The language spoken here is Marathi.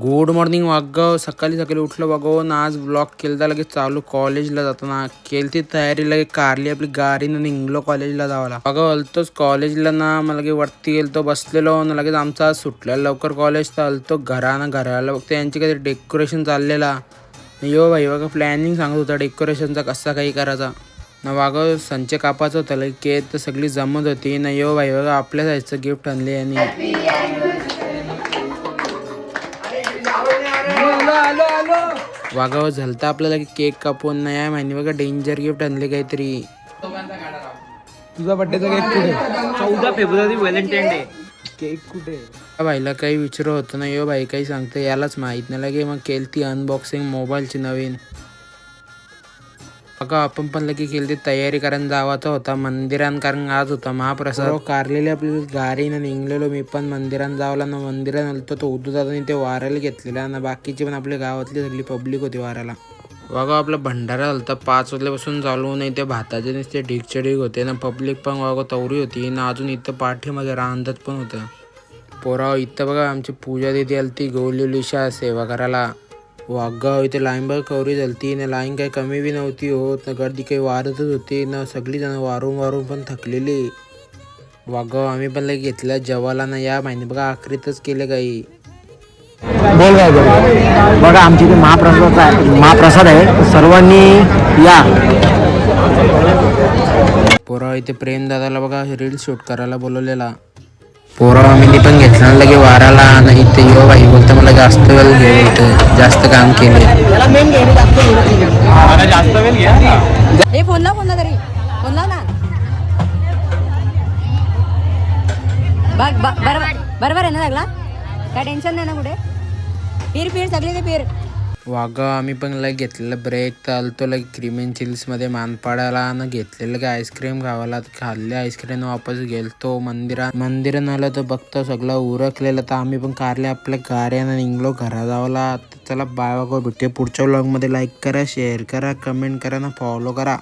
Good morning वागाव. सकाळी सकाळी उठलो वागावून आज ब्लॉग केलता. लगेच चालू कॉलेजला जाताना केलती तयारी. लगे कारली आपली गाडीनं निघलो कॉलेजला जावाला. वागाव अलतोच कॉलेजला ना. मला लगे वरती गेलतो बसलेलो ना. लगेच आमचा आज सुटलेला लवकर कॉलेज. तर अलतो घराला बघतो यांची काहीतरी डेकोरेशन चाललेला. यो भाई बघा प्लॅनिंग सांगत होता डेकोरेशनचा कसा काही करायचा ना. वागाव संच कापाचं होतं लगे केक तर सगळी जमत होती ना. यो भाई बघा आपल्या साईजचं गिफ्ट आणले यांनी. वागाव झालता आपल्याला केक कापून नाही आहे माहिती बघा. डेंजर गिफ्ट आणले काहीतरी. तुझा बर्थडेचा केक कुठे? 14 फेब्रुवारी व्हॅलेंटाईन डे. केक कुठे? भाईला काही विचारत होतं ना. यो भाई काही सांगतं यालाच माहित नाही. लगे मग केलती अनबॉक्सिंग मोबाईलची नवीन. बघा आपण पण लगे केलती तयारी कारण जावाचा होता मंदिरात. कारण आज होता महाप्रसाद. कारलेली आपली गाडीनं निघलेलो. मी पण मंदिरात जावला ना. मंदिरात आलतो तो उद्धू दादानी ते वारायला घेतलेला ना. बाकीची पण आपल्या गावातली सगळी पब्लिक होती वारायला. बघा आपला भंडारा झालता 5 वाजल्यापासून चालू. नाही ते भाताचे नुसते ढीकचे ढीक होते ना. पब्लिक पण वागा तवरी होती ना. अजून इथं पाठीमागे रांधत पण होतं पोराव. इथं बघा आमची पूजा दिदी आली ती गौलीलिशा सेवा करायला. वागाव इथे लाईन बघ कवरी झालती ना. लाईन काही कमी बी नव्हती होत ना. गर्दी काही वारतच होती ना. सगळी जण वारून पण थकलेली. वागाव आम्ही पण लई घेतल्या जेवायला ना. या महिने बघा आखरीतच केले काही. बोल काय बघा आमच्या इथे महाप्रसाद आहे. सर्वांनी या. पोराव इथे प्रेम दादाला बघा रील शूट करायला बोलवलेला. पोराव आम्ही पण घेतला लगे वाराला ना. इथे यो भाई बोलतो मला जास्त वेळ घे, जास्त काम केले. जास्त वेळ घ्या. हे फोन लाव तरी फोन लाव ना. बघ बरोबर आहे ना लागला. काय टेन्शन नाही ना. कुठे फिर सगळी ते फिर. वागा आम्ही पण लगे घेतलेलं ब्रेक तर आलतो लगे क्रीम चिल्समध्ये मानपाडाला ना. घेतलेलं काय आईस्क्रीम खावाला खाल्ले आईस्क्रीम. वापस गेलतो मंदिरात आलं तर बघतो सगळं उरकलेलं. तर आम्ही पण कारले आपल्या गाड्यानं निघलो घरा जावला. चला बाय वागा भेटते पुढच्या व्लॉगमध्ये. लाईक करा, शेअर करा, कमेंट करा ना, फॉलो करा.